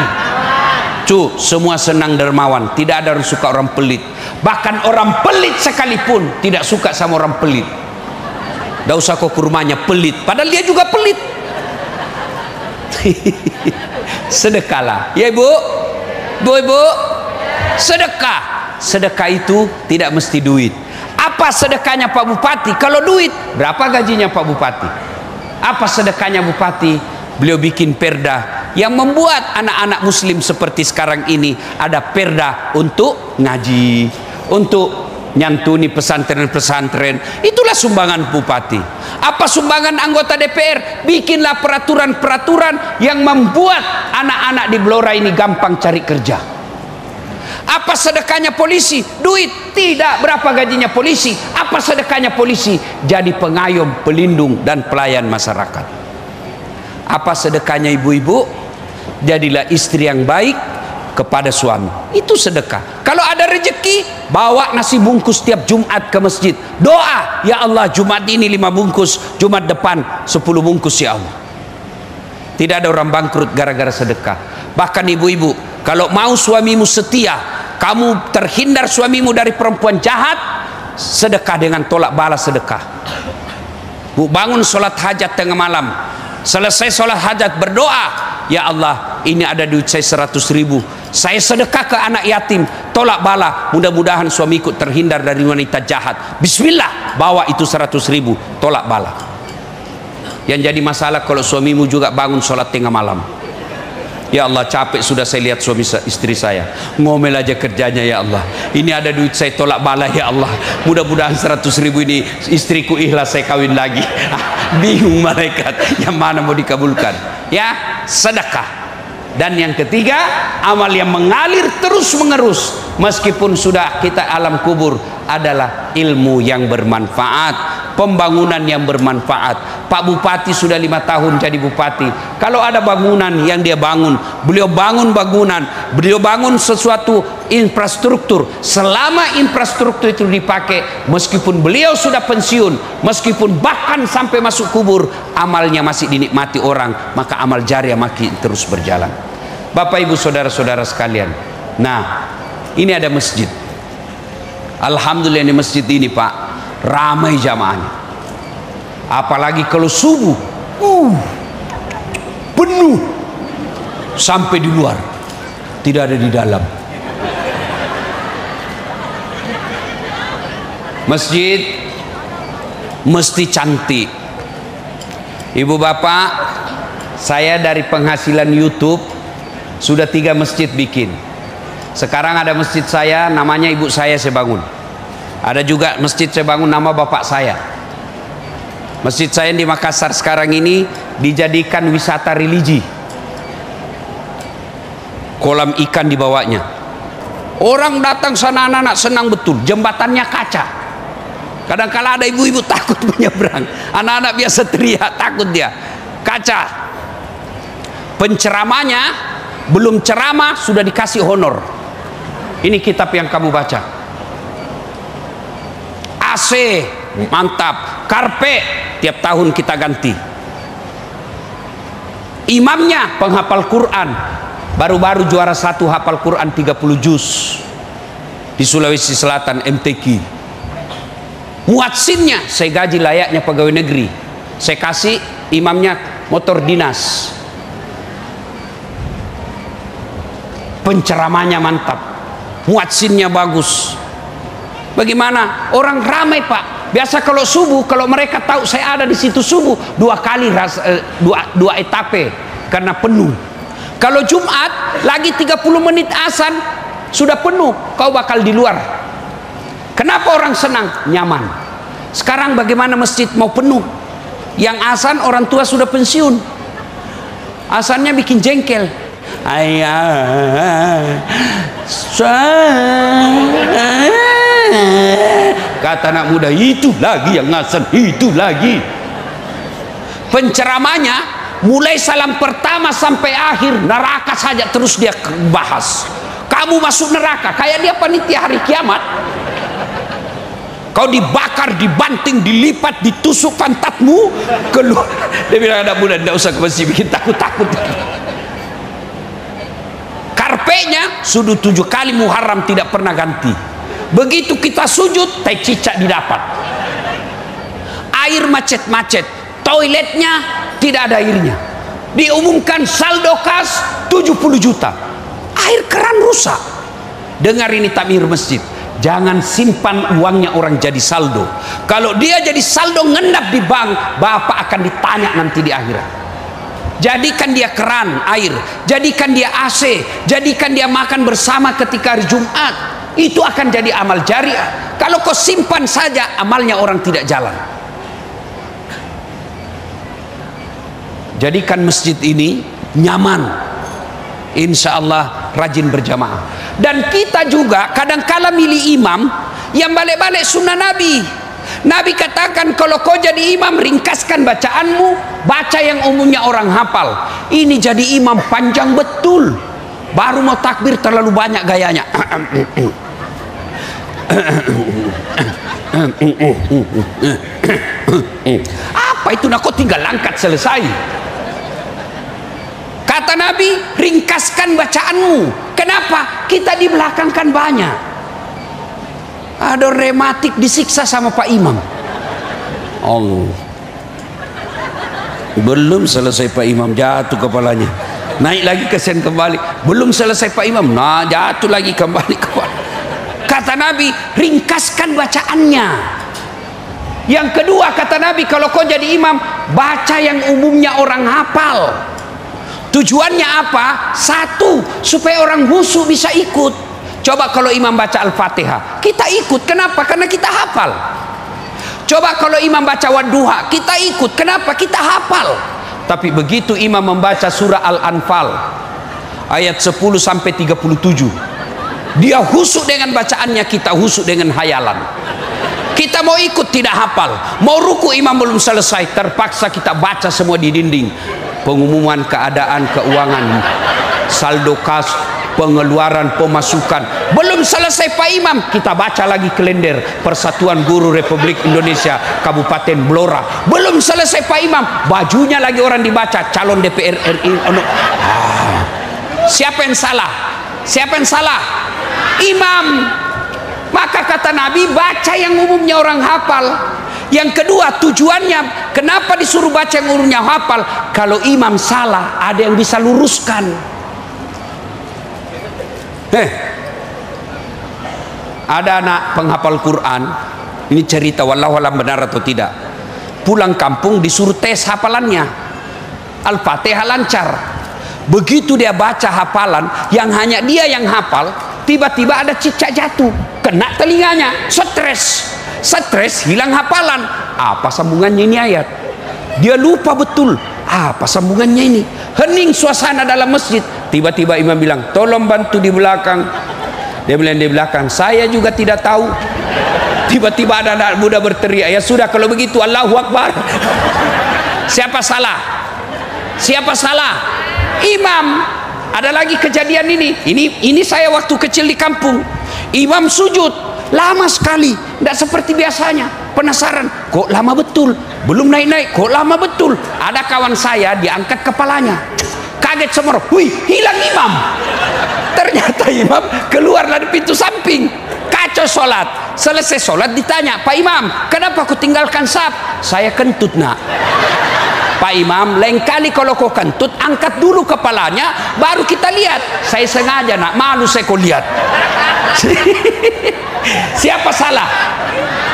Semua senang dermawan. Tidak ada yang suka orang pelit. Bahkan orang pelit sekalipun tidak suka sama orang pelit. Tidak usah kau ke rumahnya pelit, padahal dia juga pelit. Sedekahlah ya ibu, ibu, sedekah. Sedekah itu tidak mesti duit. Apa sedekahnya Pak Bupati? Kalau duit, berapa gajinya Pak Bupati? Apa sedekahnya Bupati? Beliau bikin perda yang membuat anak-anak muslim seperti sekarang ini ada perda untuk ngaji, untuk nyantuni pesantren-pesantren. Itulah sumbangan bupati. Apa sumbangan anggota DPR? Bikinlah peraturan-peraturan yang membuat anak-anak di Blora ini gampang cari kerja. Apa sedekahnya polisi? Duit. Tidak. Berapa gajinya polisi? Apa sedekahnya polisi? Jadi pengayom, pelindung dan pelayan masyarakat. Apa sedekahnya ibu-ibu? Jadilah istri yang baik kepada suami. Itu sedekah. Kalau ada rezeki, bawa nasi bungkus tiap Jumat ke masjid. Doa, ya Allah Jumat ini 5 bungkus, Jumat depan 10 bungkus ya Allah. Tidak ada orang bangkrut gara-gara sedekah. Bahkan ibu-ibu, kalau mau suamimu setia, kamu terhindar suamimu dari perempuan jahat, sedekah dengan tolak balas sedekah. Bu, bangun sholat hajat tengah malam, selesai sholat hajat berdoa, ya Allah ini ada duit saya 100.000, saya sedekah ke anak yatim, tolak bala, mudah-mudahan suamiku terhindar dari wanita jahat. Bismillah, bawa itu 100.000, tolak bala. Yang jadi masalah kalau suamimu juga bangun sholat tengah malam, ya Allah capek sudah saya lihat suami istri saya, ngomel aja kerjanya ya Allah, ini ada duit saya tolak bala ya Allah, mudah-mudahan 100.000 ini istriku ikhlas saya kawin lagi. Bingung malaikat yang mana mau dikabulkan. Ya, sedekah. Dan yang ketiga, amal yang mengalir terus menerus meskipun sudah kita alam kubur, adalah ilmu yang bermanfaat, pembangunan yang bermanfaat. Pak Bupati sudah 5 tahun jadi bupati, kalau ada bangunan yang dia bangun, beliau bangun bangunan, beliau bangun sesuatu infrastruktur, selama infrastruktur itu dipakai, meskipun beliau sudah pensiun, meskipun bahkan sampai masuk kubur, amalnya masih dinikmati orang, maka amal jariah makin terus berjalan. Bapak Ibu saudara-saudara sekalian, nah ini ada masjid. Alhamdulillah, ini masjid ini Pak ramai jamaahnya, apalagi kalau subuh penuh sampai di luar, tidak ada di dalam. Masjid mesti cantik. Ibu bapak, saya dari penghasilan YouTube sudah 3 masjid bikin. Sekarang ada masjid saya, namanya ibu saya bangun. Ada juga masjid saya bangun nama bapak saya. Masjid saya di Makassar sekarang ini dijadikan wisata religi. Kolam ikan di bawahnya. Orang datang sana, anak-anak senang betul. Jembatannya kaca. Kadang-kala ada ibu-ibu takut menyeberang. Anak-anak biasa teriak, takut dia. Kaca. Penceramanya belum ceramah sudah dikasih honor. Ini kitab yang kamu baca. AC mantap, karpet tiap tahun kita ganti. Imamnya penghafal Quran, baru-baru juara 1 hafal Quran 30 juz di Sulawesi Selatan, MTQ. Muadzinnya saya gaji layaknya pegawai negeri, saya kasih imamnya motor dinas. Penceramanya mantap, muadzinnya bagus. Bagaimana? Orang ramai Pak. Biasa kalau subuh, kalau mereka tahu saya ada di situ subuh, 2 kali dua etape karena penuh. Kalau Jumat lagi 30 menit azan sudah penuh, kau bakal di luar. Kenapa orang senang? Nyaman. Sekarang bagaimana masjid mau penuh? Yang azan orang tua sudah pensiun, azannya bikin jengkel. Kata anak muda, itu lagi yang azan, itu lagi. Penceramanya mulai salam pertama sampai akhir neraka saja terus dia bahas. Kamu masuk neraka kayak dia panitia hari kiamat. Kau dibakar, dibanting, dilipat, ditusuk pantatmu, keluar. Dia bilang anak muda, tidak usah ke masjid, bikin takut-takut. Karpetnya sudut 7 kali Muharram tidak pernah ganti. Begitu kita sujud, tai cicak didapat. Air macet-macet, toiletnya tidak ada airnya. Diumumkan saldo kas 70 juta. Air keran rusak. Dengar ini takmir masjid. Jangan simpan uangnya orang jadi saldo. Kalau dia jadi saldo ngendap di bank, bapak akan ditanya nanti di akhirat. Jadikan dia keran air, jadikan dia AC, jadikan dia makan bersama ketika hari Jumat. Itu akan jadi amal jariah. Kalau kau simpan saja, amalnya orang tidak jalan. Jadikan masjid ini nyaman. Insya Allah rajin berjamaah. Dan kita juga kadang-kala milih imam yang balik-balik sunnah Nabi. Nabi katakan, kalau kau jadi imam, ringkaskan bacaanmu, baca yang umumnya orang hafal. Ini jadi imam panjang betul, baru mau takbir terlalu banyak gayanya. Apa itu? Nak kau tinggal angkat selesai. Kata Nabi, ringkaskan bacaanmu. Kenapa? Kita di belakang kan banyak. Ada rematik disiksa sama Pak Imam. Allah. Belum selesai Pak Imam, jatuh kepalanya. Naik lagi kesen kembali. Belum selesai Pak Imam, nah jatuh lagi kembali kepala. Kata Nabi, ringkaskan bacaannya. Yang kedua kata Nabi, kalau kau jadi imam, baca yang umumnya orang hafal. Tujuannya apa? Satu, supaya orang khusyuk bisa ikut. Coba kalau imam baca Al-Fatihah, kita ikut. Kenapa? Karena kita hafal. Coba kalau imam baca Wadduha, kita ikut. Kenapa? Kita hafal. Tapi begitu imam membaca surah Al-Anfal ayat 10 sampai 37, Dia husuk dengan bacaannya, kita husuk dengan hayalan. Kita mau ikut tidak hafal, mau ruku imam belum selesai, terpaksa kita baca semua di dinding. Pengumuman keadaan keuangan, saldo kas, pengeluaran, pemasukan, belum selesai Pak Imam, kita baca lagi kalender Persatuan Guru Republik Indonesia Kabupaten Blora, belum selesai Pak Imam, bajunya lagi orang dibaca, calon DPR RI. Siapa yang salah? Siapa yang salah? Imam. Maka kata Nabi, baca yang umumnya orang hafal. Yang kedua, tujuannya kenapa disuruh baca yang umumnya hafal? Kalau imam salah, ada yang bisa luruskan. Ada anak penghafal Quran, ini cerita wallahu alam benar atau tidak. Pulang kampung disuruh tes hafalannya, Al-Fatihah lancar. Begitu dia baca hafalan yang hanya dia yang hafal, tiba-tiba ada cicak jatuh, kena telinganya, stres, hilang hafalan. Apa sambungannya ini ayat? Dia lupa betul, apa sambungannya ini? Hening suasana dalam masjid. Tiba-tiba imam bilang, tolong bantu di belakang. Dia bilang di belakang, saya juga tidak tahu. Tiba-tiba ada anak muda berteriak, ya sudah kalau begitu Allahu Akbar. Siapa salah? Siapa salah? Imam. Ada lagi kejadian ini saya waktu kecil di kampung. Imam sujud lama sekali, tidak seperti biasanya. Penasaran, kok lama betul, belum naik-naik, kok lama betul. Ada kawan saya diangkat kepalanya, kaget semua, wih, hilang imam. Ternyata imam keluar dari pintu samping. Kacau sholat. Selesai sholat ditanya, Pak Imam, kenapa kau tinggalkan saf? Saya kentut nak. Pak Imam, lain kali kalau kau kentut, angkat dulu kepalanya, baru kita lihat. Saya sengaja nak, malu saya kau lihat. Siapa salah?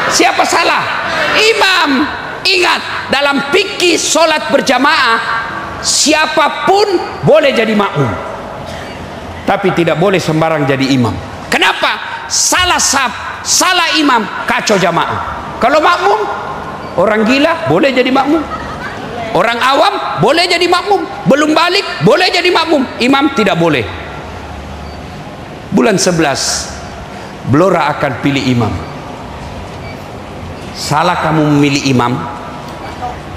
Siapa salah? Imam. Ingat, dalam fikih sholat berjamaah, siapapun boleh jadi makmum, tapi tidak boleh sembarang jadi imam. Kenapa? Salah saf, salah imam, kacau jamaah. Kalau makmum, orang gila boleh jadi makmum, orang awam boleh jadi makmum, belum balik boleh jadi makmum, imam tidak boleh. Bulan 11 Blora akan pilih imam. Salah kamu memilih imam,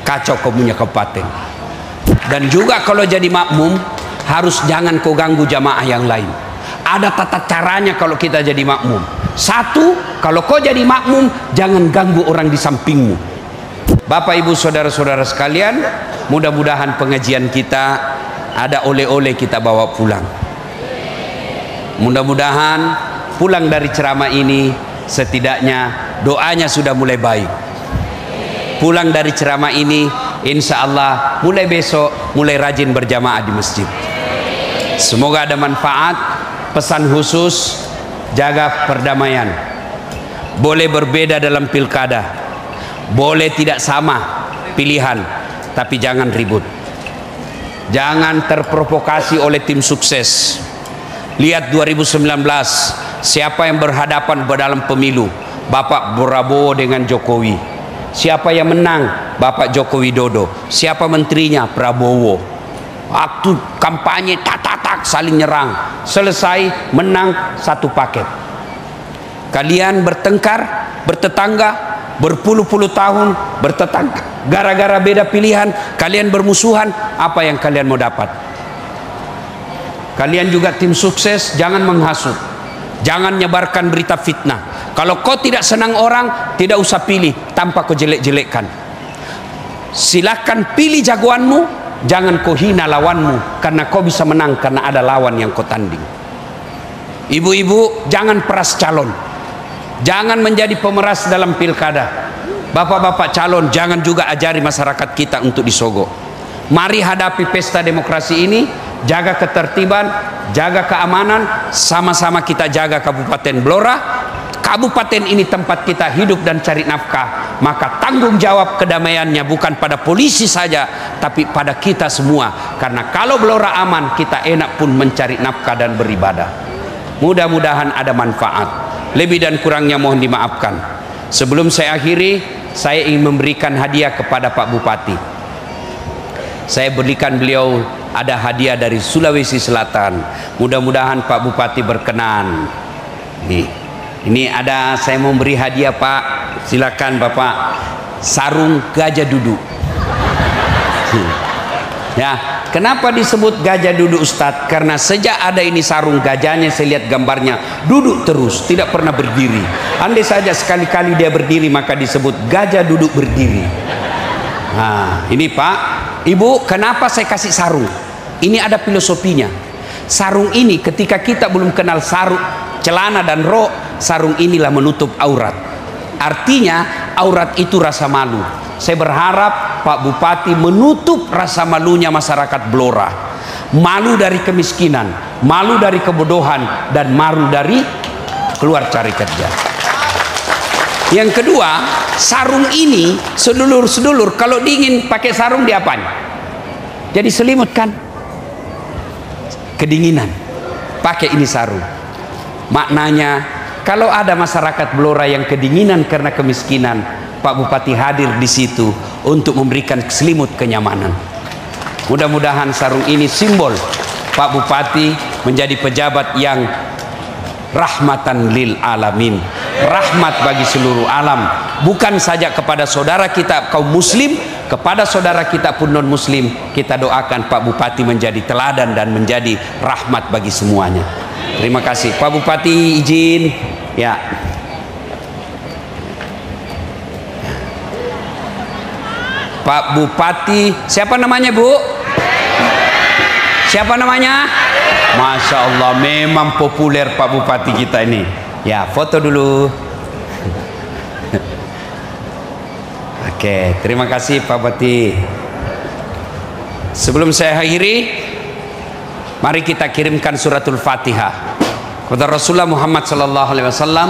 kacau kau punya kabupaten. Dan juga kalau jadi makmum, harus jangan kau ganggu jamaah yang lain. Ada tata caranya kalau kita jadi makmum. Satu, kalau kau jadi makmum, jangan ganggu orang di sampingmu. Bapak ibu saudara-saudara sekalian, mudah-mudahan pengajian kita ada oleh-oleh kita bawa pulang. Mudah-mudahan pulang dari ceramah ini setidaknya doanya sudah mulai baik. Pulang dari ceramah ini, insya Allah mulai besok mulai rajin berjamaah di masjid. Semoga ada manfaat. Pesan khusus, jaga perdamaian. Boleh berbeda dalam pilkada, boleh tidak sama pilihan, tapi jangan ribut. Jangan terprovokasi oleh tim sukses. Lihat 2019, siapa yang berhadapan dalam pemilu? Bapak Prabowo dengan Jokowi. Siapa yang menang? Bapak Joko Widodo. Siapa menterinya? Prabowo. Waktu kampanye tak saling nyerang, selesai menang satu paket. Kalian bertengkar, bertetangga, berpuluh-puluh tahun bertetangga, gara-gara beda pilihan kalian bermusuhan. Apa yang kalian mau dapat? Kalian juga tim sukses, jangan menghasut, jangan nyebarkan berita fitnah. Kalau kau tidak senang orang, tidak usah pilih tanpa kau jelek-jelekkan. Silakan pilih jagoanmu, jangan kau hina lawanmu, karena kau bisa menang karena ada lawan yang kau tanding. Ibu-ibu, jangan peras calon, jangan menjadi pemeras dalam pilkada. Bapak-bapak calon, jangan juga ajari masyarakat kita untuk disogok. Mari hadapi pesta demokrasi ini, jaga ketertiban, jaga keamanan, sama-sama kita jaga Kabupaten Blora. Kabupaten ini tempat kita hidup dan cari nafkah, maka tanggung jawab kedamaiannya bukan pada polisi saja, tapi pada kita semua. Karena kalau Blora aman, kita enak pun mencari nafkah dan beribadah. Mudah-mudahan ada manfaat. Lebih dan kurangnya mohon dimaafkan. Sebelum saya akhiri, saya ingin memberikan hadiah kepada Pak Bupati. Saya berikan beliau ada hadiah dari Sulawesi Selatan. Mudah-mudahan Pak Bupati berkenan. Ini ada, saya mau beri hadiah Pak, silakan Bapak, sarung gajah duduk. Ya, kenapa disebut gajah duduk Ustadz? Karena sejak ada ini sarung gajahnya, saya lihat gambarnya duduk terus, tidak pernah berdiri. Andai saja sekali-kali dia berdiri, maka disebut gajah duduk berdiri. Nah, ini Pak, Ibu, kenapa saya kasih sarung? Ini ada filosofinya. Sarung ini ketika kita belum kenal sarung, celana dan rok, sarung inilah menutup aurat. Artinya aurat itu rasa malu. Saya berharap Pak Bupati menutup rasa malunya masyarakat Blora. Malu dari kemiskinan, malu dari kebodohan, dan malu dari keluar cari kerja. Yang kedua, sarung ini, sedulur-sedulur, kalau dingin pakai sarung diapain? Jadi selimut kan? Kedinginan. Pakai ini sarung. Maknanya, kalau ada masyarakat Blora yang kedinginan karena kemiskinan, Pak Bupati hadir di situ untuk memberikan selimut kenyamanan. Mudah-mudahan sarung ini simbol Pak Bupati menjadi pejabat yang rahmatan lil alamin, rahmat bagi seluruh alam, bukan saja kepada saudara kita kaum muslim, kepada saudara kita pun non muslim. Kita doakan Pak Bupati menjadi teladan dan menjadi rahmat bagi semuanya. Terima kasih Pak Bupati, izin ya. Pak Bupati, siapa namanya Bu? Siapa namanya? Masya Allah, memang populer Pak Bupati kita ini. Ya, foto dulu. Oke, terima kasih Pak Bupati. Sebelum saya akhiri, mari kita kirimkan suratul Fatihah kepada Rasulullah Muhammad sallallahu alaihi wasallam.